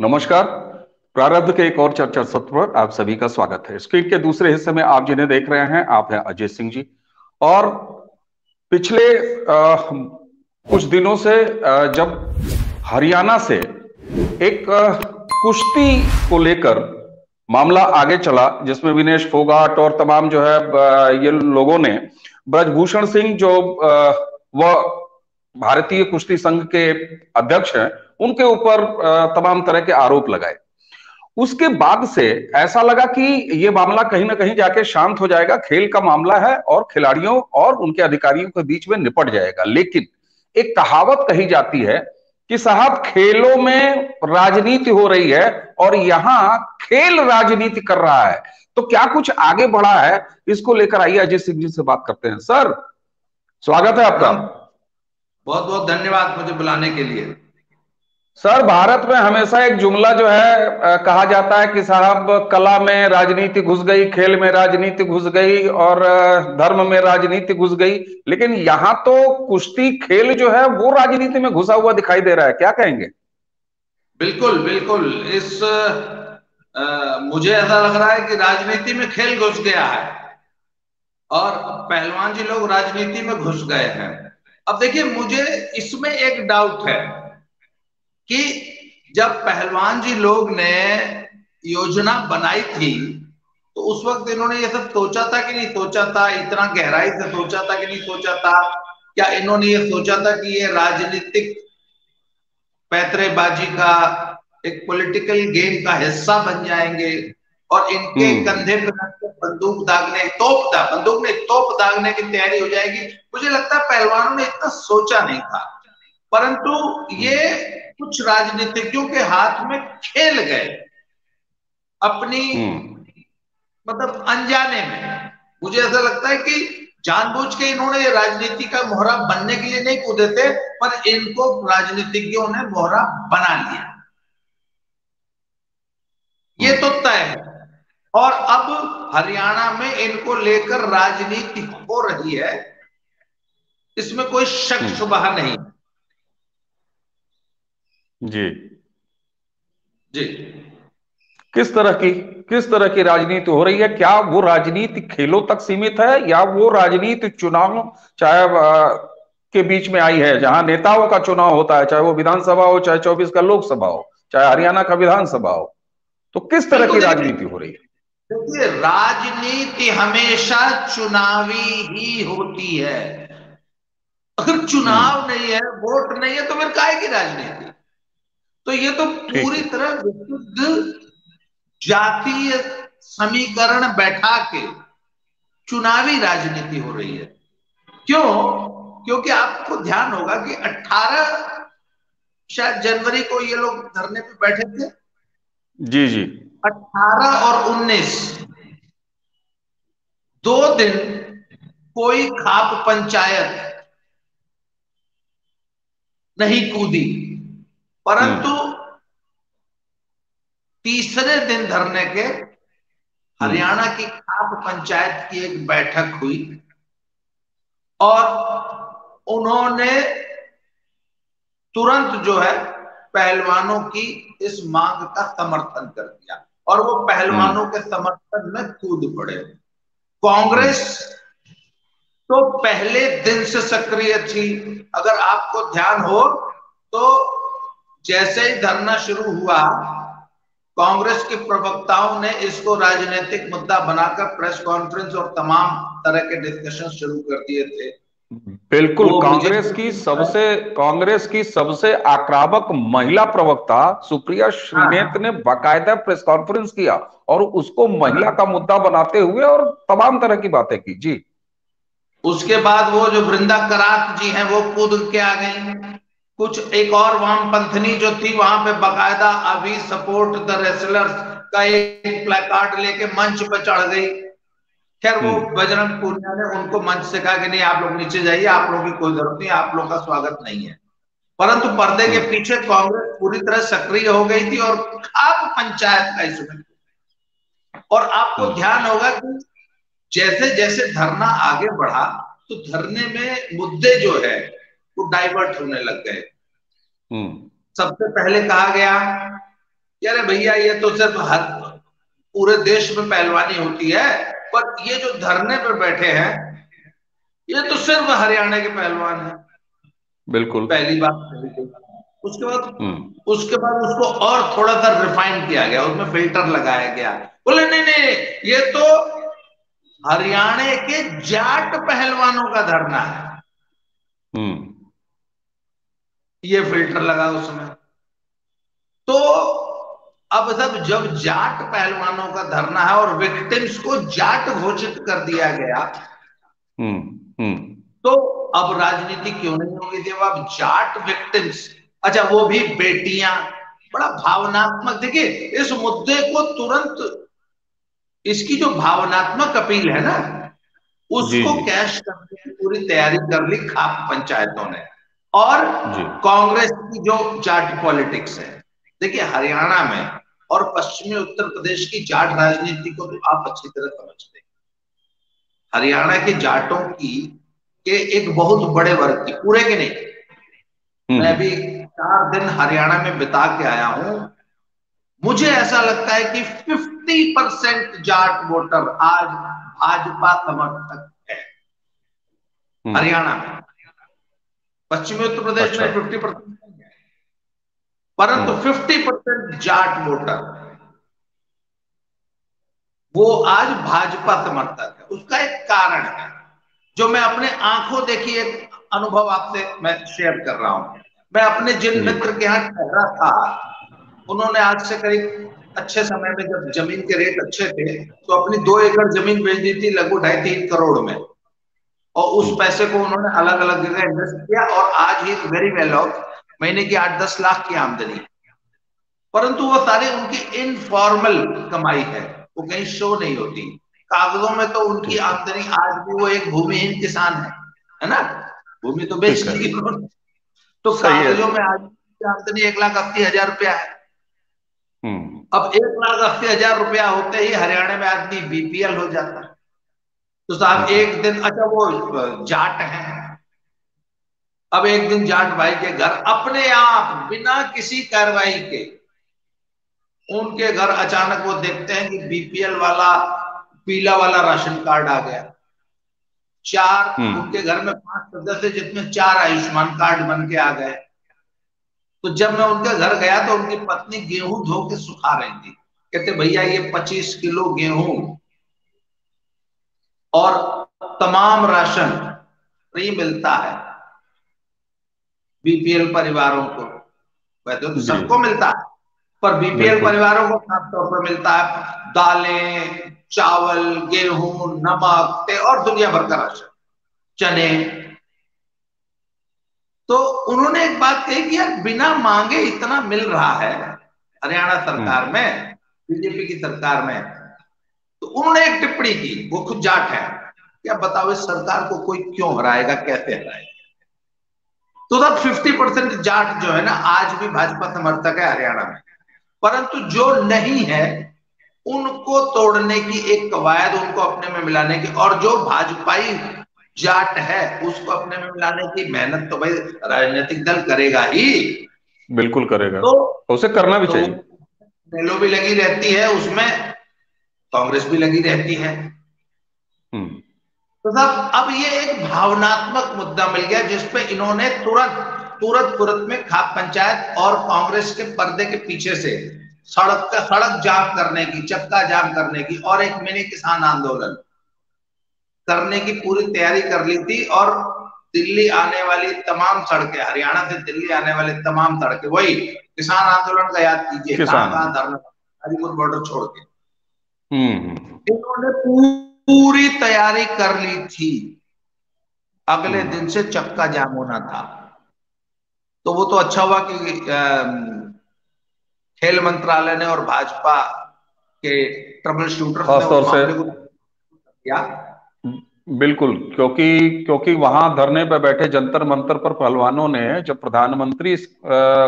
नमस्कार। प्रारब्ध के एक और चर्चा सत्र पर आप सभी का स्वागत है। स्क्रीन के दूसरे हिस्से में आप जिन्हें देख रहे हैं, आप हैं अजय सिंह जी। और पिछले कुछ दिनों से जब हरियाणा से एक कुश्ती को लेकर मामला आगे चला, जिसमें विनेश फोगाट और तमाम जो है ये लोगों ने ब्रजभूषण सिंह, जो वह भारतीय कुश्ती संघ के अध्यक्ष हैं, उनके ऊपर तमाम तरह के आरोप लगाए। उसके बाद से ऐसा लगा कि ये मामला कहीं ना कहीं जाके शांत हो जाएगा, खेल का मामला है और खिलाड़ियों और उनके अधिकारियों के बीच में निपट जाएगा। लेकिन एक कहावत कही जाती है कि साहब, खेलों में राजनीति हो रही है और यहां खेल राजनीति कर रहा है। तो क्या कुछ आगे बढ़ा है, इसको लेकर आइए अजय सिंह जी से बात करते हैं। सर, स्वागत है आपका। प्रणाम। बहुत बहुत धन्यवाद मुझे बुलाने के लिए। सर, भारत में हमेशा एक जुमला जो है कहा जाता है कि साहब, कला में राजनीति घुस गई, खेल में राजनीति घुस गई और धर्म में राजनीति घुस गई। लेकिन यहां तो कुश्ती खेल जो है वो राजनीति में घुसा हुआ दिखाई दे रहा है, क्या कहेंगे? बिल्कुल बिल्कुल। मुझे ऐसा लग रहा है कि राजनीति में खेल घुस गया है और पहलवान जी लोग राजनीति में घुस गए हैं। अब देखिए, मुझे इसमें एक डाउट है कि जब पहलवान जी लोग ने योजना बनाई थी तो उस वक्त इन्होंने ये सब सोचा था कि नहीं सोचा था, इतना गहराई से सोचा था कि नहीं सोचा था? क्या इन्होंने ये सोचा था कि ये राजनीतिक पैतरेबाजी का, एक पॉलिटिकल गेम का हिस्सा बन जाएंगे और इनके हम्म। कंधे पे रख के बंदूक दागने, बंदूक में तोप दागने की तैयारी हो जाएगी? मुझे लगता है पहलवानों ने इतना सोचा नहीं था, परंतु ये हम्म। कुछ राजनीतिज्ञों के हाथ में खेल गए अपनी, हम्म। मतलब अनजाने में। मुझे ऐसा लगता है कि जानबूझ के इन्होंने ये राजनीति का मोहरा बनने के लिए नहीं कूदे थे, पर इनको राजनीतिज्ञों ने मोहरा बना लिया, ये हम्म। तो तय है। और अब हरियाणा में इनको लेकर राजनीति हो रही है, इसमें कोई शक हम्म। शुबह नहीं। जी। जी। किस तरह की राजनीति हो रही है? क्या वो राजनीति खेलों तक सीमित है या वो राजनीति चुनाव, चाहे के बीच में आई है, जहां नेताओं का चुनाव होता है, चाहे वो विधानसभा हो, चाहे 24 का लोकसभा हो, चाहे हरियाणा का विधानसभा हो? तो किस तरह की बिल्कुल। देखिए राजनीति हो रही है? देखिए, राजनीति हमेशा चुनावी ही होती है। अगर हम्म। चुनाव नहीं है, वोट नहीं है, तो फिर काहे की राजनीति? तो ये तो ठीक पूरी है। तरह विशुद्ध जातीय समीकरण बैठा के चुनावी राजनीति हो रही है। क्यों? क्योंकि आपको ध्यान होगा कि 18 शायद जनवरी को ये लोग धरने पे बैठे थे। जी जी। 18 और 19, 2 दिन कोई खाप पंचायत नहीं कूदी, परंतु हम्म। तीसरे दिन धरने के हम्म। हरियाणा की खाप पंचायत की एक बैठक हुई और उन्होंने तुरंत जो है पहलवानों की इस मांग का समर्थन कर दिया और वो पहलवानों हम्म। के समर्थन में कूद पड़े। हम्म। कांग्रेस तो पहले दिन से सक्रिय थी। अगर आपको ध्यान हो तो जैसे ही धरना शुरू हुआ, कांग्रेस के प्रवक्ताओं ने इसको राजनीतिक मुद्दा बनाकर प्रेस कॉन्फ्रेंस और तमाम तरह के डिस्कशन शुरू कर दिए थे। बिल्कुल। वो मुझे कांग्रेस की सबसे आक्रामक महिला प्रवक्ता सुप्रिया श्रीनेत हाँ ने बाकायदा प्रेस कॉन्फ्रेंस किया और उसको महिला हाँ। का मुद्दा बनाते हुए और तमाम तरह की बातें की। जी। उसके बाद वो जो वृंदा करात जी हैं वो कूद के आ गई। कुछ एक और वामपंथनी जो थी वहां पे बकायदा अभी सपोर्ट द रेसलर्स का एक प्लेकार्ड लेके मंच पर चढ़ गई। खैर, वो हम्म। बजरंग पूनिया ने उनको मंच से कहा कि नहीं, आप लोग नीचे जाइए, आप लोगों की कोई जरूरत नहीं, आप लोग का स्वागत नहीं है। परंतु पर्दे के हम्म। पीछे कांग्रेस पूरी तरह सक्रिय हो गई थी और खाप पंचायत का इसमें। और आपको हम्म। ध्यान होगा कि जैसे जैसे धरना आगे बढ़ा तो धरने में मुद्दे जो है वो डाइवर्ट होने लग गए। हम्म। सबसे पहले कहा गया कि अरे भैया ये तो सिर्फ हर पूरे देश में पहलवानी होती है, पर ये जो धरने पर बैठे हैं ये तो सिर्फ हरियाणा के पहलवान हैं। बिल्कुल। पहली बात कही गई। उसके बाद हम्म। उसके बाद उसको और थोड़ा सा रिफाइन किया गया, उसमें फिल्टर लगाया गया। बोले नहीं नहीं, ये तो हरियाणा के जाट पहलवानों का धरना है, हम्म। ये फिल्टर लगा उसमें। तो अब सब जब जाट पहलवानों का धरना है और विक्टिम्स को जाट घोषित कर दिया गया, हम्म। हम्म। तो अब राजनीति क्यों नहीं होगी जब अब जाट विक्टिम्स, अच्छा वो भी बेटियां, बड़ा भावनात्मक। देखिए इस मुद्दे को तुरंत, इसकी जो भावनात्मक अपील है ना, जी उसको जी कैश करने की पूरी तैयारी कर ली खाप पंचायतों ने। और जी। कांग्रेस की जो जाट पॉलिटिक्स है, देखिए हरियाणा में और पश्चिमी उत्तर प्रदेश की जाट राजनीति को तो आप अच्छी तरह समझते हैं। हरियाणा के जाटों की के एक बहुत बड़े वर्ग की, पूरे के नहीं, मैं अभी 4 दिन हरियाणा में बिता के आया हूं, मुझे ऐसा लगता है कि 50% जाट वोटर आज भाजपा समर्थक है हम्म। हरियाणा में। पश्चिमी उत्तर प्रदेश अच्छा। में 50% है, परंतु हम्म। 50% जाट वोटर वो आज भाजपा समर्थक है। उसका एक कारण है जो मैं अपने आंखों देखी, एक अनुभव आपसे मैं शेयर कर रहा हूं। मैं अपने जिन जी। मित्र के यहाँ ठहरा था, उन्होंने आज से करीब अच्छे समय में जब जमीन के रेट अच्छे थे तो अपनी 2 एकड़ जमीन बेच दी थी लगभग 2.5-3 करोड़ में, और उस हम्म। पैसे को उन्होंने अलग अलग जगह इन्वेस्ट किया और आज ही वेरी वेल ऑफ, महीने की 8-10 लाख की आमदनी। परंतु वो सारी उनकी इनफॉर्मल कमाई है, वो कहीं शो नहीं होती। कागजों में तो उनकी ठीक है। आमदनी, आज भी वो एक भूमिहीन किसान है ना, भूमि तो बेच ठीक है। दी उन्होंने, तो सही है। कागजों में आज की आमदनी 1,80,000 रुपया है। हम्म। अब 1,80,000 रुपया होते ही हरियाणा में आदमी बीपीएल हो जाता है। तो साहब ठीक है। एक दिन, अच्छा वो जाट है, अब एक दिन जाट भाई के घर अपने आप बिना किसी कार्रवाई के, उनके घर अचानक वो देखते हैं कि बीपीएल वाला पीला वाला राशन कार्ड आ गया। चार हम्म। उनके घर में 5 सदस्य, जिसमें 4 आयुष्मान कार्ड बन के आ गए। तो जब मैं उनके घर गया तो उनकी पत्नी गेहूं धो के सुखा रही थी। कहते भैया ये 25 किलो गेहूं और तमाम राशन फ्री मिलता है बीपीएल परिवारों को। वैसे तो जी। सबको मिलता है, पर बीपीएल बिल्कुल। परिवारों को खास तौर पर मिलता है दालें, चावल, गेहूं, नमक और दुनिया भर का राशन, चने। तो उन्होंने एक बात कही कि यार बिना मांगे इतना मिल रहा है हरियाणा सरकार हम्म। में, बीजेपी की सरकार में। तो उन्होंने एक टिप्पणी की, वो खुद जाट है, क्या बताओ इस सरकार को कोई क्यों हराएगा, कैसे हराएगा। तो तब 50% जाट जो है ना आज भी भाजपा समर्थक है हरियाणा में, परंतु जो नहीं है उनको तोड़ने की एक कवायद, उनको अपने में मिलाने की, और जो भाजपाई जाट है उसको अपने में मिलाने की मेहनत तो भाई राजनीतिक दल करेगा ही। बिल्कुल करेगा, तो उसे करना भी तो चाहिए। नेलो भी लगी रहती है उसमें, कांग्रेस भी लगी रहती है। हम्म। तो साहब अब ये एक भावनात्मक मुद्दा मिल गया जिसपे इन्होंने तुरंत तुरंत तुरंत में खाप पंचायत और कांग्रेस के पर्दे के पीछे से सड़क जाम करने की, चक्का जाम करने की और एक मिनी किसान आंदोलन करने की पूरी तैयारी कर ली थी। और दिल्ली आने वाली तमाम सड़कें, हरियाणा से दिल्ली आने वाली तमाम सड़कें, वही किसान आंदोलन का याद कीजिए, कहां किसान। कहां धरना, हरिपुर बॉर्डर छोड़ के हम्म। इन्होंने पूरी तैयारी कर ली थी। अगले हम्म। दिन से चक्का जाम होना था। तो वो तो अच्छा हुआ कि खेल मंत्रालय ने और भाजपा के ट्रबल शूटर्स ने खास उस तौर से। मामले को किया। बिल्कुल, क्योंकि क्योंकि वहां धरने पर बैठे जंतर मंतर पर पहलवानों ने जब प्रधानमंत्री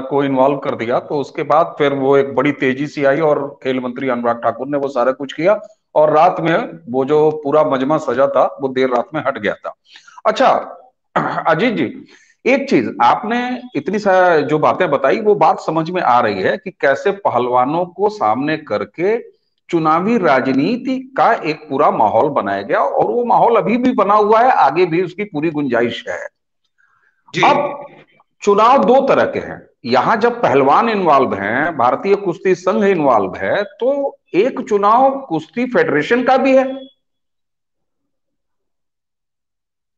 को इन्वॉल्व कर दिया तो उसके बाद फिर वो एक बड़ी तेजी से आई और खेल मंत्री अनुराग ठाकुर ने वो सारा कुछ किया, और रात में वो जो पूरा मजमा सजा था वो देर रात में हट गया था। अच्छा, अजीत जी, एक चीज आपने इतनी जो बातें बताई वो बात समझ में आ रही है कि कैसे पहलवानों को सामने करके चुनावी राजनीति का एक पूरा माहौल बनाया गया, और वो माहौल अभी भी बना हुआ है, आगे भी उसकी पूरी गुंजाइश है। जी अब चुनाव दो तरह के हैं। यहां जब पहलवान इन्वॉल्व हैं, भारतीय कुश्ती संघ इन्वॉल्व है, तो एक चुनाव कुश्ती फेडरेशन का भी है,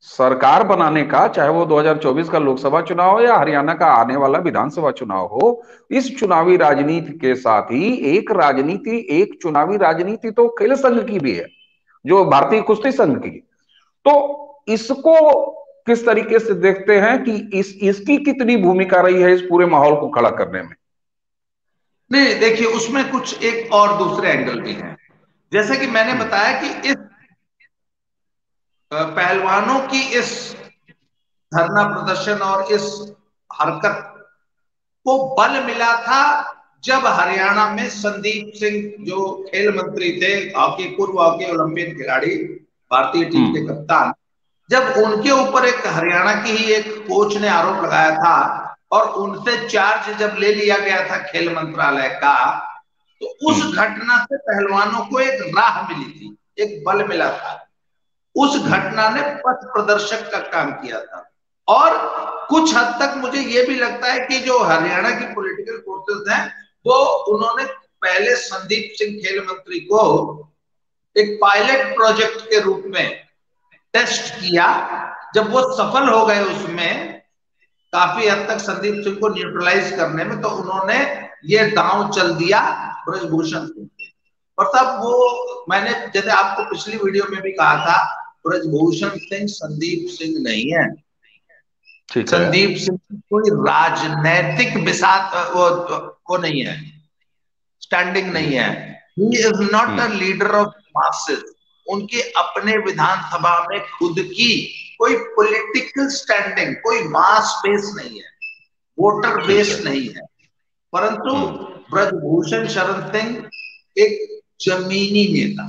सरकार बनाने का, चाहे वो 2024 का लोकसभा चुनाव हो या हरियाणा का आने वाला विधानसभा चुनाव हो। इस चुनावी राजनीति के साथ ही एक चुनावी राजनीति तो खेल संघ की भी है, जो भारतीय कुश्ती संघ की। तो इसको किस तरीके से देखते हैं कि इसकी कितनी भूमिका रही है इस पूरे माहौल को खड़ा करने में? नहीं, देखिए उसमें कुछ एक और दूसरे एंगल भी हैं। जैसे कि मैंने हम्म। बताया कि इस पहलवानों की इस धरना प्रदर्शन और इस हरकत को बल मिला था जब हरियाणा में संदीप सिंह जो खेल मंत्री थे, हॉकी पूर्व हॉकी ओलंपियन खिलाड़ी, भारतीय टीम के हम्म। कप्तान, जब उनके ऊपर एक हरियाणा की ही एक कोच ने आरोप लगाया था और उनसे चार्ज जब ले लिया गया था खेल मंत्रालय का, तो उस हम्म। घटना से पहलवानों को एक राह मिली थी, एक बल मिला था। उस हम्म। घटना ने पथ प्रदर्शक का काम किया था। और कुछ हद तक मुझे यह भी लगता है कि जो हरियाणा की पॉलिटिकल फोर्सेस हैं, वो उन्होंने पहले संदीप सिंह खेल मंत्री को एक पायलट प्रोजेक्ट के रूप में टेस्ट किया। जब वो सफल हो गए उसमें काफी हद तक संदीप सिंह को न्यूट्रलाइज करने में, तो उन्होंने ये दांव चल दिया ब्रजभूषण सिंह पे। और तब वो, मैंने जैसे आपको पिछली वीडियो में भी कहा था, ब्रजभूषण सिंह संदीप सिंह नहीं है। ठीक है। संदीप सिंह कोई राजनैतिक विसात वो नहीं है, स्टैंडिंग नहीं है। He is not a hmm. Leader of masses. उनके अपने विधानसभा में खुद की कोई पॉलिटिकल स्टैंडिंग, कोई मास बेस नहीं है, वोटर ठीक बेस है। नहीं है। परंतु हम्म। ब्रजभूषण शरण सिंह एक जमीनी नेता,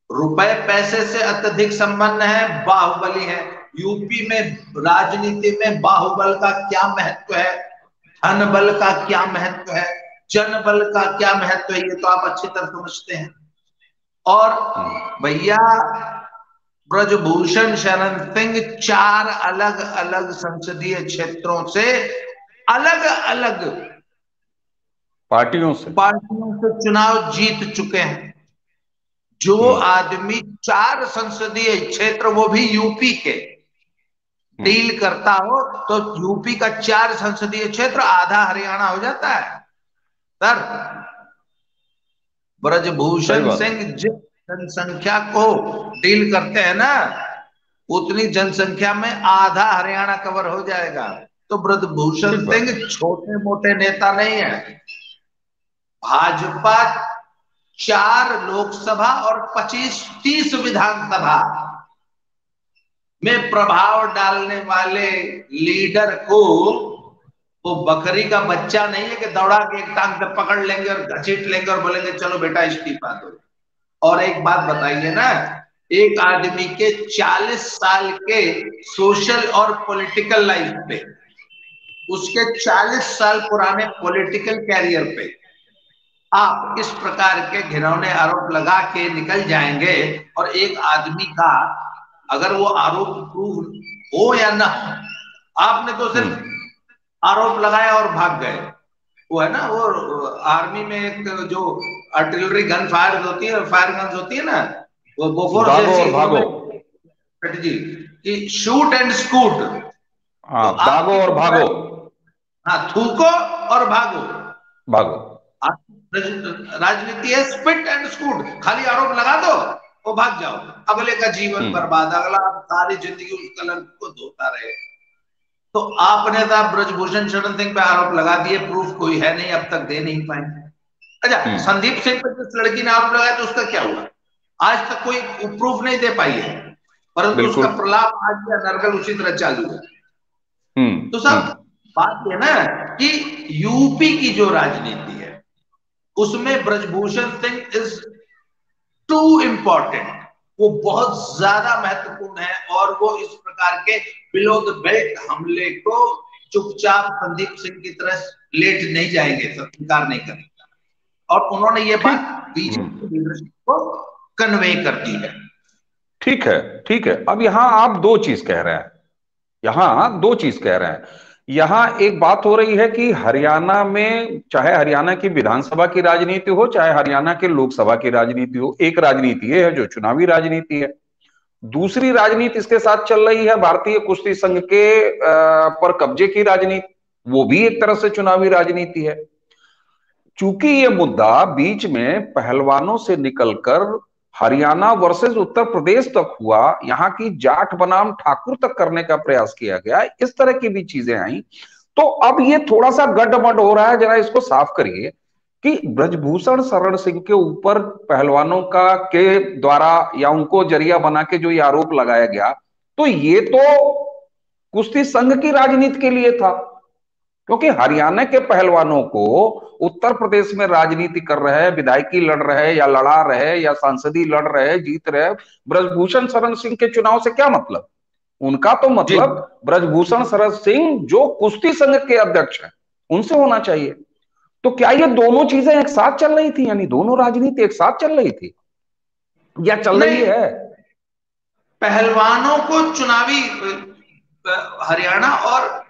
रुपए पैसे से अत्यधिक संपन्न है, बाहुबली है। यूपी में राजनीति में बाहुबल का क्या महत्व है, धन बल का क्या महत्व है, जन बल का क्या महत्व है, ये तो आप अच्छी तरह समझते हैं। और हम्म। भैया, ब्रजभूषण शरण सिंह चार अलग अलग संसदीय क्षेत्रों से अलग अलग पार्टियों से। पार्टियों से चुनाव जीत चुके हैं। जो हम्म। आदमी चार संसदीय क्षेत्र, वो भी यूपी के, हम्म। डील करता हो, तो यूपी का चार संसदीय क्षेत्र आधा हरियाणा हो जाता है सर। सही ब्रजभूषण बात है। सिंह जिस जनसंख्या को डील करते हैं ना, उतनी जनसंख्या में आधा हरियाणा कवर हो जाएगा। तो ब्रजभूषण ठीक बात सिंह है। छोटे मोटे नेता नहीं है। भाजपा चार लोकसभा और 25-30 विधानसभा में प्रभाव डालने वाले लीडर को, वो बकरी का बच्चा नहीं है कि दौड़ा के एक टांग पे पकड़ लेंगे और घसीट लेंगे और बोलेंगे चलो बेटा इस्तीफा दो। और एक बात बताइए ना, एक आदमी के 40 साल के सोशल और पॉलिटिकल लाइफ पे, उसके 40 साल पुराने पॉलिटिकल कैरियर पे आप इस प्रकार के घिनौने आरोप लगा के निकल जाएंगे, और एक आदमी का अगर वो आरोप प्रूव हो या ना हो, आपने तो सिर्फ हम्म। आरोप लगाया और भाग गए। वो है ना, वो आर्मी में एक जो आर्टिलरी गन फायर होती है, फायर गन्स होती है ना, वो बोफोर दागो जैसी और भागो। उन्होंने स्ट्रेटजी कि शूट एंड स्कूट। तो हाँ, दागो आपकी और तो भागो। हाँ, थूको और भागो। भागो। राजनीति है स्पिट एंड स्कूट, खाली आरोप लगा दो वो भाग जाओ, अगले का जीवन हम्म। बर्बाद, अगला सारी जिंदगी उस कलंक को धोता रहे। तो आपने तो ब्रजभूषण शरण सिंह पे आरोप लगा दिए, प्रूफ कोई है नहीं, अब तक दे नहीं पाए। अच्छा, हम्म। संदीप सिंह पे जिस लड़की ने आरोप लगाया तो उसका क्या हुआ? आज तक कोई प्रूफ नहीं दे पाई है, परंतु उसका बिल्कुल। प्रलाप आज या नरगल उसी तरह चालू है। हम्म। तो सब हम्म। बात यह ना कि यूपी की जो राजनीति है, उसमें Brijbhushan Singh is too important. वो बहुत ज्यादा महत्वपूर्ण है, और वो इस प्रकार के बिलो द बेल्ट हमले को चुपचाप संदीप सिंह की तरह लेट नहीं जाएंगे, स्वीकार नहीं करेंगे। और उन्होंने ये ठीक। बात बीजेपी लीडरशिप को कन्वे कर दी है। ठीक है, ठीक है। अब यहां आप दो चीज कह रहे हैं, यहां दो चीज कह रहे हैं। यहां एक बात हो रही है कि हरियाणा में, चाहे हरियाणा की विधानसभा की राजनीति हो, चाहे हरियाणा के लोकसभा की राजनीति हो, एक राजनीति है जो चुनावी राजनीति है। दूसरी राजनीति इसके साथ चल रही है भारतीय कुश्ती संघ के पर कब्जे की राजनीति, वो भी एक तरह से चुनावी राजनीति है। चूंकि ये मुद्दा बीच में पहलवानों से निकलकर हरियाणा वर्सेस उत्तर प्रदेश तक हुआ, यहां की जाट बनाम ठाकुर तक करने का प्रयास किया गया, इस तरह की भी चीजें आई, तो अब ये थोड़ा सा गड़बड़ हो रहा है। जरा इसको साफ करिए कि ब्रजभूषण शरण सिंह के ऊपर पहलवानों का के द्वारा या उनको जरिया बना के जो ये आरोप लगाया गया, तो ये तो कुश्ती संघ की राजनीति के लिए था, क्योंकि हरियाणा के पहलवानों को उत्तर प्रदेश में राजनीति कर रहे हैं, विधायकी लड़ रहे हैं या लड़ा रहे हैं या सांसदी लड़ रहे हैं, जीत रहे हैं, ब्रजभूषण शरण सिंह के चुनाव से क्या मतलब? उनका तो जी मतलब ब्रजभूषण शरण सिंह जो कुश्ती संघ के अध्यक्ष हैं उनसे होना चाहिए। तो क्या ये दोनों चीजें एक साथ चल रही थी, यानी दोनों राजनीति एक साथ चल रही थी या चल रही नहीं, है? पहलवानों को चुनावी हरियाणा और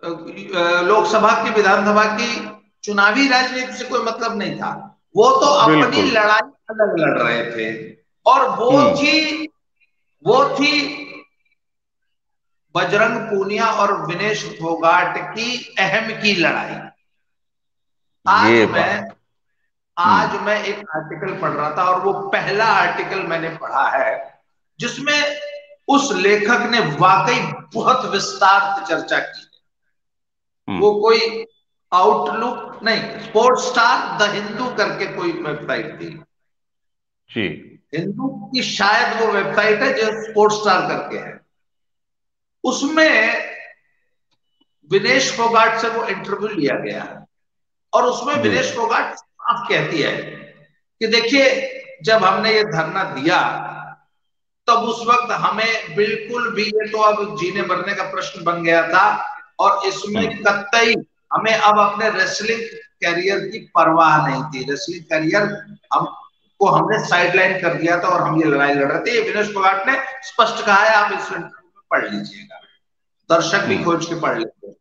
लोकसभा की, विधानसभा की चुनावी राजनीति से कोई मतलब नहीं था। वो तो अपनी बिल्कुल। लड़ाई अलग लड़ रहे थे, और वो थी बजरंग पूनिया और विनेश फोगाट की अहम की लड़ाई। आज ये मैं बात। आज मैं एक आर्टिकल पढ़ रहा था, और वो पहला आर्टिकल मैंने पढ़ा है जिसमें उस लेखक ने वाकई बहुत विस्तार से चर्चा की है। वो कोई आउटलुक नहीं, स्पोर्ट्स स्टार द हिंदू करके कोई वेबसाइट थी जी। हिंदू की, शायद वो वेबसाइट है जो स्पोर्ट्स स्टार करके है। उसमें विनेश फोगाट से वो इंटरव्यू लिया गया, और उसमें जी। विनेश फोगाट साफ कहती है कि देखिए, जब हमने ये धरना दिया तब उस वक्त हमें बिल्कुल भी, ये तो अब जीने मरने का प्रश्न बन गया था, और इसमें कतई हमें अब अपने रेसलिंग करियर की परवाह नहीं थी। रेसलिंग करियर हमको, हमने साइडलाइन कर दिया था और हम ये लड़ाई लड़ रहे थे। ये विनेश फोगाट ने स्पष्ट कहा है, आप इस इंटरव्यू में पढ़ लीजिएगा, दर्शक भी खोज के पढ़ लेते।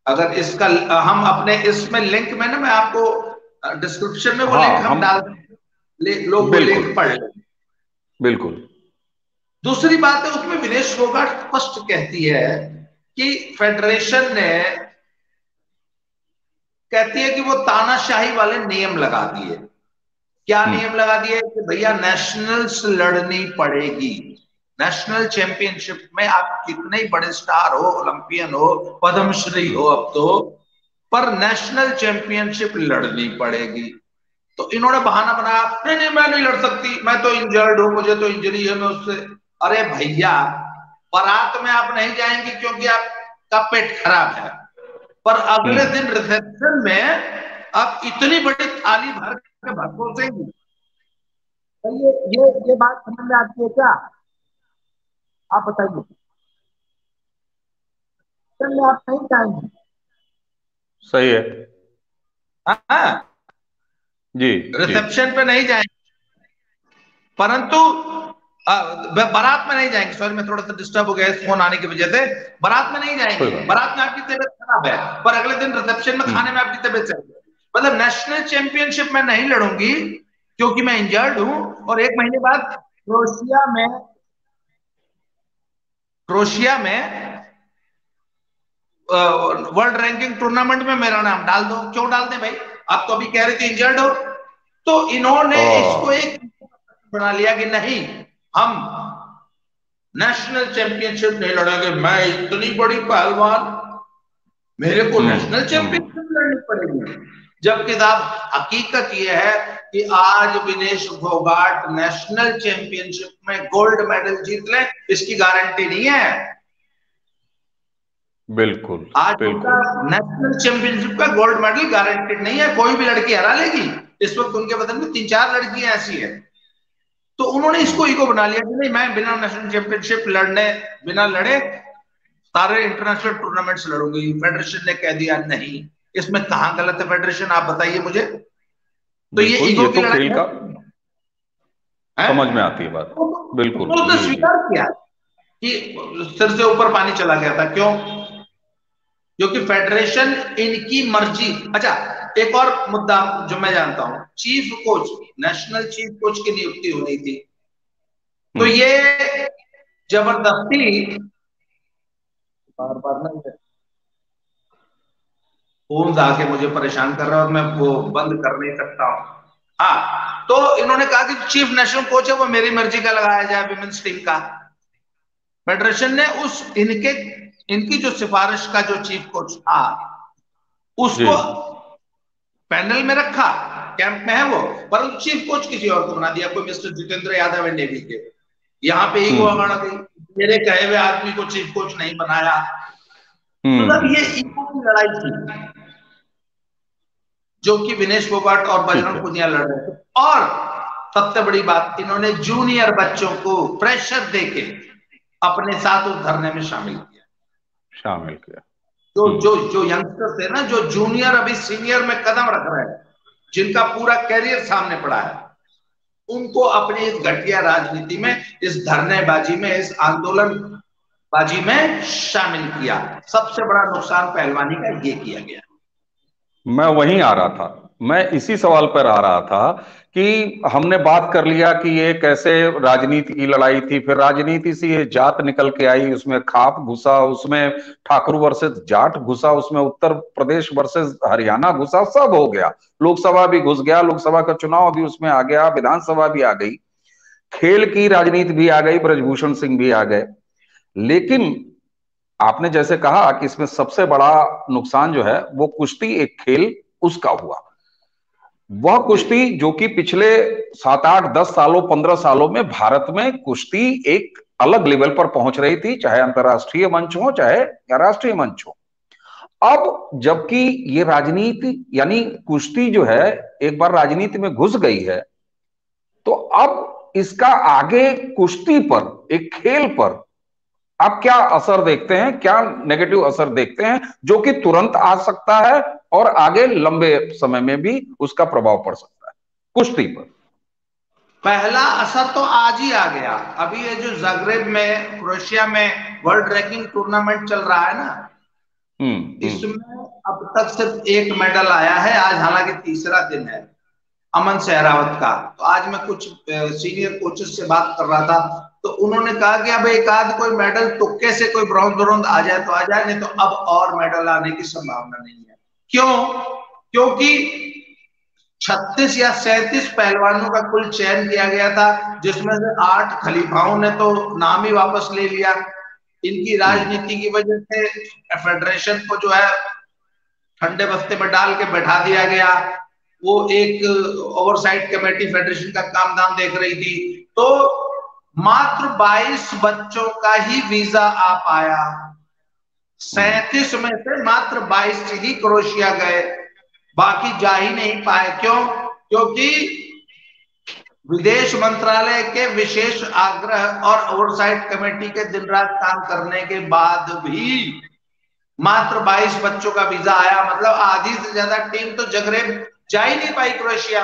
अगर इसका हम अपने इसमें लिंक में ना, मैं आपको डिस्क्रिप्शन में वो हाँ, लिंक हम डाल देंगे, लोग वो बिल्कुल लिंक पढ़ लें। बिल्कुल। दूसरी बात है, उसमें विनेश फोगाट स्पष्ट कहती है कि फेडरेशन ने, कहती है कि वो तानाशाही वाले नियम लगा दिए। क्या नियम लगा दिए कि भैया नेशनल्स लड़नी पड़ेगी, नेशनल चैंपियनशिप में आप कितने ही बड़े स्टार हो, ओलंपियन हो, पद्मश्री हो, अब तो पर नेशनल चैंपियनशिप लड़नी पड़ेगी। तो इन्होंने बहाना बनाया, नहीं नहीं मैं नहीं लड़ सकती, मैं तो इंजर्ड हूं, मुझे तो इंजरी है, मैं उससे। अरे भैया, बारात में आप नहीं जाएंगी क्योंकि आपका पेट खराब है, पर अगले दिन रिसेप्शन में आप इतनी बड़ी थाली भर के भरपोसेंगी। ये बात समझ में आती है क्या? आप बताइए, में आप नहीं जाएंगे? सही है। हाँ, जी। जी। रिसेप्शन पे नहीं जाएंगे, परंतु बारात में नहीं जाएंगे। सॉरी, मैं थोड़ा सा डिस्टर्ब हो गया इस फोन आने की वजह से। बारात में नहीं जाएंगे, बारात में आपकी तबीयत खराब है, पर अगले दिन रिसेप्शन में खाने में आपकी तबीयत चल रही है। मतलब नेशनल चैंपियनशिप में नहीं लड़ूंगी क्योंकि मैं इंजर्ड हूं, और एक महीने बाद क्रोशिया में वर्ल्ड रैंकिंग टूर्नामेंट में मेरा नाम डाल दो। क्यों डाल दें भाई, आप तो अभी कह रहे थे इंजर्ड हो। तो इन्होंने इसको एक बना लिया कि नहीं, हम नेशनल चैंपियनशिप नहीं लड़ेंगे, मैं इतनी बड़ी पहलवान, मेरे को नेशनल चैंपियनशिप लड़नी पड़ेगी। जबकि साहब हकीकत यह है कि आज विनेश फोगाट नेशनल चैंपियनशिप में गोल्ड मेडल जीत ले, इसकी गारंटी नहीं है। बिल्कुल आज बिल्कुल। नेशनल चैंपियनशिप का गोल्ड मेडल गारंटेड नहीं है, कोई भी लड़की हरा लेगी। इस वक्त उनके बदन में 3-4 लड़कियां ऐसी है तो उन्होंने इसको ईगो बना लिया कि नहीं, मैं बिना नेशनल चैंपियनशिप बिना लड़े सारे इंटरनेशनल टूर्नामेंट्स लड़ूंगी। फेडरेशन ने कह दिया नहीं। इसमें कहां गलत है फेडरेशन, आप बताइए मुझे। तो ये बिल्कुल, ईगो ये की तो लड़ाई खेल है, का समझ में आती है बात। बिल्कुल, उसने जी जी। स्वीकार किया कि सिर से ऊपर पानी चला गया था। क्यों? क्योंकि फेडरेशन इनकी मर्जी। अच्छा, एक और मुद्दा जो मैं जानता हूं, chief coach, national chief coach की नियुक्ति होनी थी, तो हम्म। ये जबरदस्ती, बार बार ना फोन आके मुझे परेशान कर रहा है और मैं वो बंद कर नहीं सकता हूं। हाँ, तो इन्होंने कहा कि चीफ नेशनल कोच है वो मेरी मर्जी का लगाया जाए विमेंस टीम का। फेडरेशन ने उस इनकी जो सिफारिश का जो चीफ कोच था जी। उसको पैनल में रखा, कैंप में है वो, पर चीफ कोच किसी और को बना दिया, कोई मिस्टर जितेंद्र यादव है नेवी के। यहाँ पे ईगो हम्म। अड़ गई, मेरे कहे हुए आदमी को चीफ कोच नहीं बनाया। तो हम्म। तब ये ईगो की लड़ाई थी जो कि विनेश फोगाट और ठीक बजरंग है। पुनिया लड़ रहे थे। और सबसे बड़ी बात, इन्होंने जूनियर बच्चों को प्रेशर देके अपने साथ उस धरने में शामिल किया। शामिल किया। जो हम्म। जो जो यंगस्टर्स है ना, जो जूनियर अभी सीनियर में कदम रख रहे हैं, जिनका पूरा कैरियर सामने पड़ा है, उनको अपनी इस घटिया राजनीति में, इस धरनेबाजी में, इस आंदोलन बाजी में शामिल किया। सबसे बड़ा नुकसान पहलवानी का ये किया गया। मैं वहीं आ रहा था, मैं इसी सवाल पर आ रहा था कि हमने बात कर लिया कि ये कैसे राजनीति की लड़ाई थी, फिर राजनीति से ये जात निकल के आई, उसमें खाप घुसा, उसमें ठाकुर वर्सेस जाट घुसा, उसमें उत्तर प्रदेश वर्सेस हरियाणा घुसा, सब हो गया। लोकसभा भी घुस गया, लोकसभा का चुनाव भी उसमें आ गया, विधानसभा भी आ गई, खेल की राजनीति भी आ गई, ब्रजभूषण सिंह भी आ गए। लेकिन आपने जैसे कहा कि इसमें सबसे बड़ा नुकसान जो है वो कुश्ती एक खेल उसका हुआ। वह कुश्ती जो कि पिछले 7 8 10 सालों 15 सालों में भारत में कुश्ती एक अलग लेवल पर पहुंच रही थी, चाहे अंतरराष्ट्रीय मंच हो चाहे राष्ट्रीय मंच हो। अब जबकि ये राजनीति यानी कुश्ती जो है एक बार राजनीति में घुस गई है, तो अब इसका आगे कुश्ती पर, एक खेल पर आप क्या असर देखते हैं, क्या नेगेटिव असर देखते हैं जो कि तुरंत आ सकता है और आगे लंबे समय में भी उसका प्रभाव पड़ सकता है कुश्ती पर? पहला असर तो आज ही आ गया। अभी ये जो जाग्रेब में, क्रोएशिया में वर्ल्ड रैंकिंग टूर्नामेंट चल रहा है ना, हम्म। इसमें अब तक सिर्फ एक मेडल आया है। आज हालांकि तीसरा दिन है अमन सहरावत का। तो आज मैं कुछ सीनियर कोचेस से बात कर रहा था, तो उन्होंने कहा कि अब एक आध कोई मेडल तुक्के से कोई ब्रॉन्ज ब्रॉन्ज आ जाए तो आ जाए, नहीं तो अब और मेडल आने की संभावना नहीं है। क्यों? क्योंकि 36 या 37 पहलवानों का कुल चयन किया गया था, जिसमें से 8 खलीफाओं ने तो नाम ही वापस ले लिया। इनकी हम्म। राजनीति की वजह से फेडरेशन को जो है ठंडे बस्ते में डाल के बैठा दिया गया। वो एक ओवरसाइट कमेटी फेडरेशन का काम धाम देख रही थी। तो मात्र 22 बच्चों का ही वीजा आ पाया। हम्म। 37 में से मात्र 22 ही क्रोएशिया गए, बाकी जा ही नहीं पाए। क्यों? क्योंकि विदेश मंत्रालय के विशेष आग्रह और ओवरसाइट कमेटी के दिन रात काम करने के बाद भी मात्र 22 बच्चों का वीजा आया। मतलब आधी से ज्यादा टीम तो जगरेब जा ही नहीं पाई क्रोएशिया।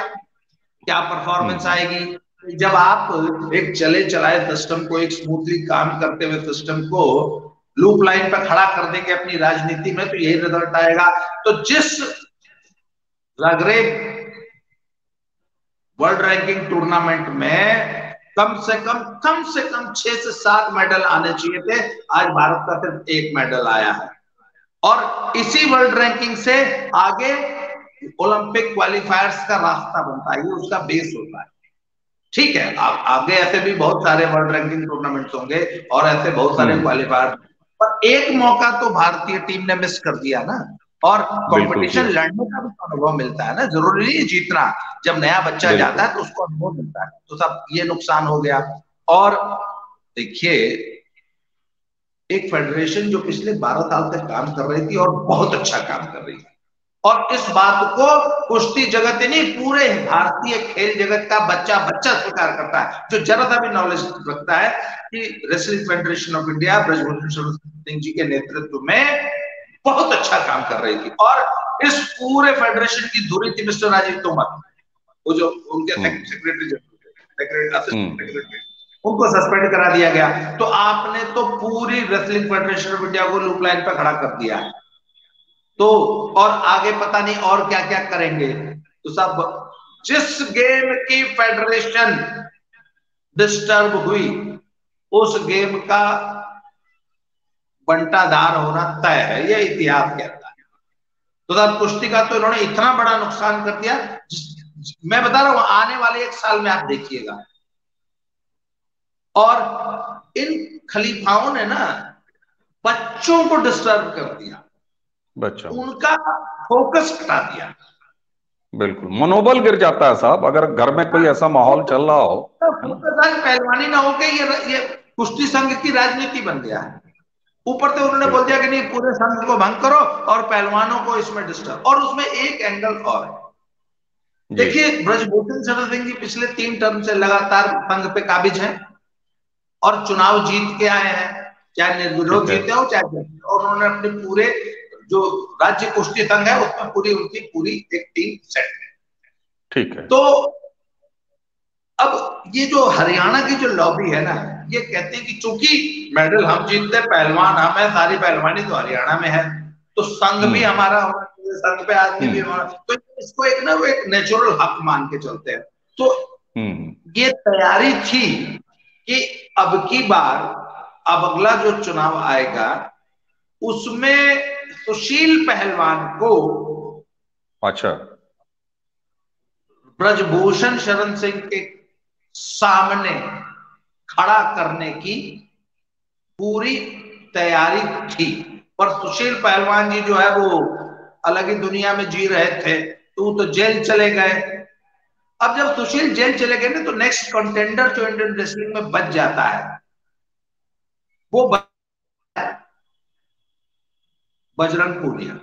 क्या परफॉर्मेंस हम्म। आएगी जब आप एक चले चलाए सिस्टम को, एक स्मूथली काम करते हुए सिस्टम को लूप लाइन पर खड़ा कर देंगे अपनी राजनीति में, तो यही रिजल्ट आएगा। तो जिस जाग्रेब वर्ल्ड रैंकिंग टूर्नामेंट में कम से कम 6 से 7 मेडल आने चाहिए थे, आज भारत का सिर्फ एक मेडल आया है। और इसी वर्ल्ड रैंकिंग से आगे ओलंपिक क्वालिफायर्स का रास्ता बनता है, ये उसका बेस होता है। ठीक है, आगे ऐसे भी बहुत सारे वर्ल्ड रैंकिंग टूर्नामेंट्स होंगे और ऐसे बहुत सारे हम्म। क्वालिफायर, पर एक मौका तो भारतीय टीम ने मिस कर दिया ना। और बिल्कुल कंपटीशन किया। लड़ने का भी तो अनुभव मिलता है ना, जरूरी नहीं जीतना। जब नया बच्चा जाता बिल्कुल। है तो उसको अनुभव मिलता है। तो सब ये नुकसान हो गया। और देखिए, एक फेडरेशन जो पिछले 12 साल तक काम कर रही थी और बहुत अच्छा काम कर रही थी, और इस बात को कुश्ती जगत ही नहीं, पूरे भारतीय खेल जगत का बच्चा बच्चा स्वीकार करता है, जो जरा सा भी नॉलेज रखता है कि wrestling federation of India Brijbhushan Sharan Singh जी के नेतृत्व में बहुत अच्छा काम कर रही थी। और इस पूरे फेडरेशन की धुरी थी मिस्टर राजीव तोमर, वो जो उनके सेक्रेटरी असिस्टेंट सेक्रेटरी, उनको सस्पेंड करा दिया गया। तो आपने तो पूरी रेसलिंग फेडरेशन ऑफ इंडिया को लूप लाइन पर खड़ा कर दिया। तो और आगे पता नहीं और क्या क्या करेंगे। तो सब, जिस गेम की फेडरेशन डिस्टर्ब हुई, उस गेम का बंटाधार होना तय है, ये इतिहास कहता है। तो साहब कुश्ती का तो इन्होंने इतना बड़ा नुकसान कर दिया, मैं बता रहा हूं आने वाले एक साल में आप देखिएगा। और इन खलीफाओं ने ना बच्चों को डिस्टर्ब कर दिया, बच्चों उनका फोकस हटा दिया। बिल्कुल मनोबल गिर जाता है साहब, अगर घर में कोई ऐसा माहौल चल रहा हो, है ना। पहलवानी ना होके ये कुश्ती संघ की राजनीति बन गया है। ऊपर से उन्होंने बोल दिया कि नहीं, पूरे संघ को भंग करो और पहलवानों को इसमें डिस्टर्ब। और उसमें एक एंगल और है, देखिए ब्रजभूषण शरण सिंह जी पिछले 3 टर्म से लगातार संघ पे काबिज हैं और चुनाव जीत के आए हैं, चाहे निर्विरोध जीते हो चाहे, और उन्होंने अपने पूरे जो राज्य कुश्ती संघ है उसमें पूरी उनकी पूरी एक टीम सेट है। ठीक है। तो अब ये जो हरियाणा की जो लॉबी है ना, ये कहते हैं कि चूंकि मेडल हम जीतते, पहलवान हम है, सारी पहलवानी तो हरियाणा में है, तो संघ भी हमारा होना चाहिए, संघ पे आदमी भी हमारा, तो इसको एक ना वो एक नेचुरल हक मान के चलते हैं। तो ये तैयारी थी कि अब की बार, अब अगला जो चुनाव आएगा उसमें सुशील पहलवान को, अच्छा, ब्रजभूषण शरण सिंह के सामने खड़ा करने की पूरी तैयारी थी। पर सुशील पहलवान जी जो है वो अलग ही दुनिया में जी रहे थे, तो जेल चले गए। अब जब सुशील जेल चले गए ना, तो नेक्स्ट कंटेंडर जो इंडियन रेसलिंग में बच जाता है वो बजरंग पूनिया।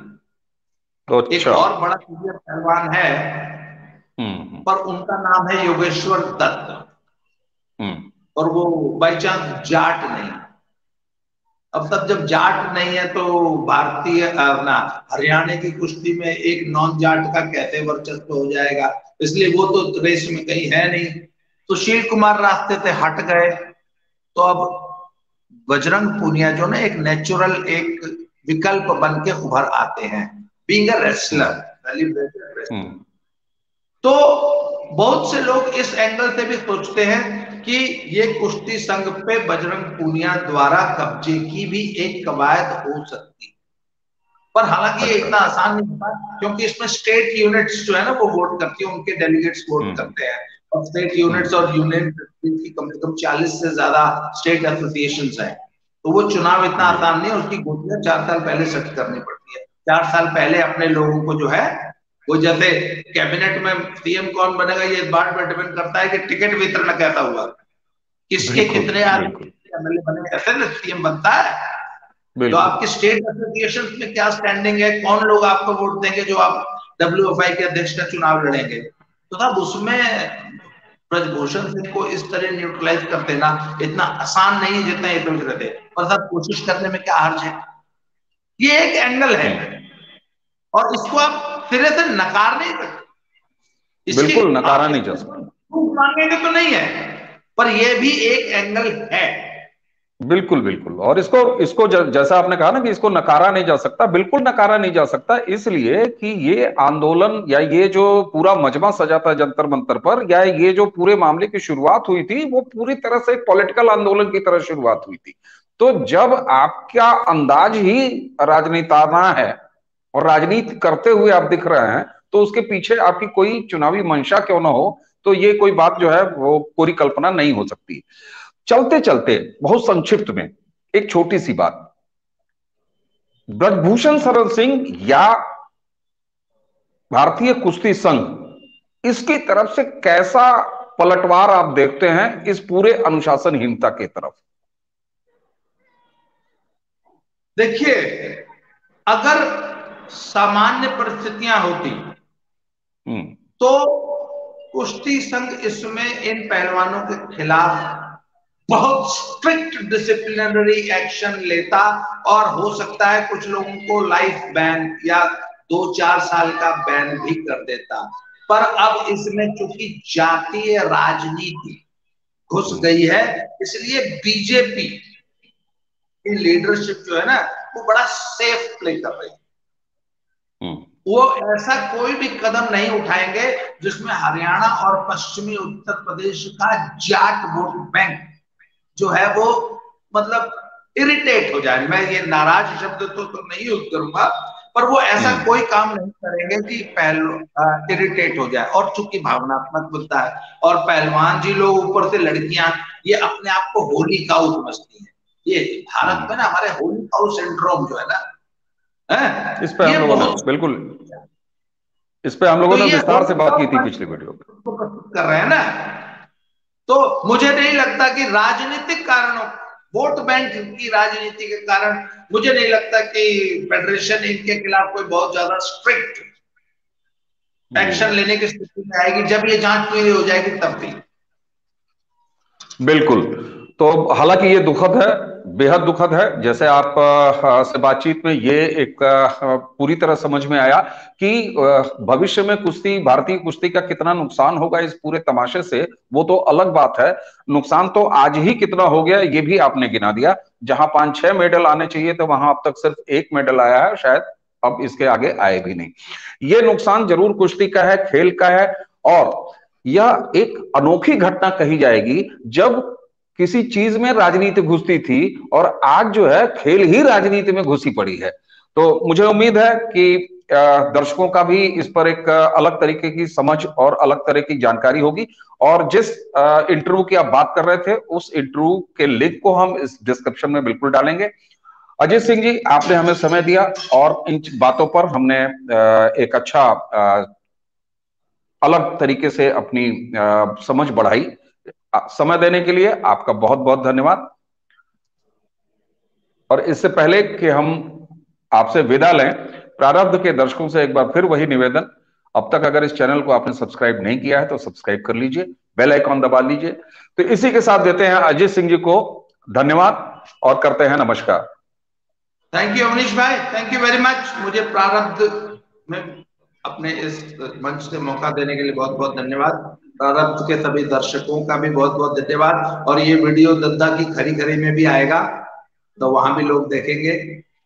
तो एक अच्छा, और बड़ा सीनियर पहलवान है, पर उनका नाम है योगेश्वर दत्त, और वो बाई चांस जाट नहीं। अब तक जब जाट नहीं है तो भारतीय अपना हरियाणा की कुश्ती में एक नॉन जाट का कैसे वर्चस्व हो जाएगा, इसलिए वो तो रेस में कहीं है नहीं। सुशील कुमार रास्ते से हट गए, तो अब बजरंग पूनिया जो ना एक नेचुरल एक विकल्प बन के उभर आते हैं, being a wrestler, celebrated wrestler. तो बहुत से लोग इस एंगल से भी सोचते हैं कि ये कुश्ती संघ पे बजरंग पूनिया द्वारा कब्जे की भी एक कवायद हो सकती, पर हालांकि ये इतना आसान नहीं होता, क्योंकि इसमें स्टेट यूनिट्स जो है ना वो वोट करती है, उनके डेलीगेट्स वोट करते हैं, और स्टेट यूनिट्स और यूनियन की कम से कम 40 से ज्यादा स्टेट एसोसिएशंस हैं। तो वो चुनाव इतना आसान नहीं है, उसकी गोटियां 4 साल पहले सेट करनी पड़ती है। 4 साल पहले अपने लोगों को जो है, वो जैसे कैबिनेट में सीएम कौन बनेगा ये इस बात पर डिपेंड करता है कि टिकट वितरण कैसा हुआ, किसके कितने आदमी एमएलए बने, ऐसे ना सीएम बनता है। तो आपकी स्टेट एसोसिएशन में क्या स्टैंडिंग है, कौन लोग आपको वोट देंगे जो आप डब्ल्यूएफआई के अध्यक्ष का चुनाव लड़ेंगे, तो तब उसमें ब्रजभूषण सिंह को इस तरह न्यूट्रलाइज कर देना इतना आसान नहीं है जितना ये सोच रहे थे, पर सब कोशिश करने में क्या हर्ज है। ये एक एंगल है और इसको आप सिरे से नकार नहीं सकते, बिल्कुल नकारा नहीं जा सकता, मांगेंगे तो नहीं है, पर यह भी एक एंगल है। बिल्कुल बिल्कुल। और इसको इसको जैसा आपने कहा ना कि इसको नकारा नहीं जा सकता, बिल्कुल नकारा नहीं जा सकता, इसलिए कि ये आंदोलन या ये जो पूरा मजमा सजा था जंतर मंतर पर, या ये जो पूरे मामले की शुरुआत हुई थी वो पूरी तरह से एक पॉलिटिकल आंदोलन की तरह शुरुआत हुई थी। तो जब आपका अंदाज ही राजनीताना है और राजनीति करते हुए आप दिख रहे हैं, तो उसके पीछे आपकी कोई चुनावी मंशा क्यों ना हो, तो ये कोई बात जो है वो पूरी कल्पना नहीं हो सकती। चलते चलते बहुत संक्षिप्त में एक छोटी सी बात, ब्रजभूषण शरण सिंह या भारतीय कुश्ती संघ, इसकी तरफ से कैसा पलटवार आप देखते हैं इस पूरे अनुशासनहीनता के तरफ? देखिए, अगर सामान्य परिस्थितियां होती तो कुश्ती संघ इसमें इन पहलवानों के खिलाफ बहुत स्ट्रिक्ट डिसिप्लिनरी एक्शन लेता, और हो सकता है कुछ लोगों को लाइफ बैन या 2-4 साल का बैन भी कर देता। पर अब इसमें चूंकि जातीय राजनीति घुस गई है, इसलिए बीजेपी की लीडरशिप जो है ना, वो बड़ा सेफ प्ले कर रही है। वो ऐसा कोई भी कदम नहीं उठाएंगे जिसमें हरियाणा और पश्चिमी उत्तर प्रदेश का जाट वोट बैंक जो है वो मतलब इरिटेट हो जाए। मैं ये नाराज शब्द तो नहीं यूज करूंगा, पर वो ऐसा कोई काम नहीं करेंगे कि इरिटेट हो जाए। और चूंकि भावनात्मक मुद्दा है और पहलवान जी लोग ऊपर से लड़कियां, ये अपने आप को होली काऊ समझती है। ये भारत में ना हमारे होली काऊ सिंड्रोम जो है ना, इस पे हम लोगों ने बिल्कुल, इस पे हम लोगों ने विस्तार से बात की थी पिछली वीडियो में, कर रहे हैं ना। तो मुझे नहीं लगता कि राजनीतिक कारणों, वोट बैंक की राजनीति के कारण, मुझे नहीं लगता कि फेडरेशन इनके खिलाफ कोई बहुत ज्यादा स्ट्रिक्ट एक्शन लेने की स्थिति में आएगी। जब ये जांच पूरी हो जाएगी तब भी। बिल्कुल। तो हालांकि ये दुखद है, बेहद दुखद है। जैसे आप से बातचीत में ये एक पूरी तरह समझ में आया कि भविष्य में कुश्ती, भारतीय कुश्ती का कितना नुकसान होगा इस पूरे तमाशे से, वो तो अलग बात है। नुकसान तो आज ही कितना हो गया ये भी आपने गिना दिया। जहां 5-6 मेडल आने चाहिए तो वहां अब तक सिर्फ 1 मेडल आया है, शायद अब इसके आगे आए भी नहीं। ये नुकसान जरूर कुश्ती का है, खेल का है। और यह एक अनोखी घटना कही जाएगी जब किसी चीज में राजनीति घुसती थी और आज जो है खेल ही राजनीति में घुसी पड़ी है। तो मुझे उम्मीद है कि दर्शकों का भी इस पर एक अलग तरीके की समझ और अलग तरह की जानकारी होगी। और जिस इंटरव्यू की आप बात कर रहे थे, उस इंटरव्यू के लिंक को हम इस डिस्क्रिप्शन में बिल्कुल डालेंगे। अजय सिंह जी, आपने हमें समय दिया और इन बातों पर हमने एक अच्छा अलग तरीके से अपनी समझ बढ़ाई। समय देने के लिए आपका बहुत बहुत धन्यवाद। और इससे पहले कि हम आपसे विदा लें, प्रारब्ध के दर्शकों से एक बार फिर वही निवेदन, अब तक अगर इस चैनल को आपने सब्सक्राइब नहीं किया है तो सब्सक्राइब कर लीजिए, बेल आइकॉन दबा लीजिए। तो इसी के साथ देते हैं अजय सिंह जी को धन्यवाद और करते हैं नमस्कार। थैंक यू अवनीश भाई, थैंक यू वेरी मच। मुझे प्रारब्ध में अपने इस मंच से मौका देने के लिए बहुत बहुत धन्यवाद। प्रारब्ध के सभी दर्शकों का भी बहुत बहुत धन्यवाद। और ये वीडियो दद्दा की खरी खरी में भी आएगा, तो वहां भी लोग देखेंगे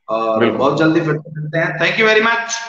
और बहुत जल्दी फिर मिलते हैं। Thank you very much.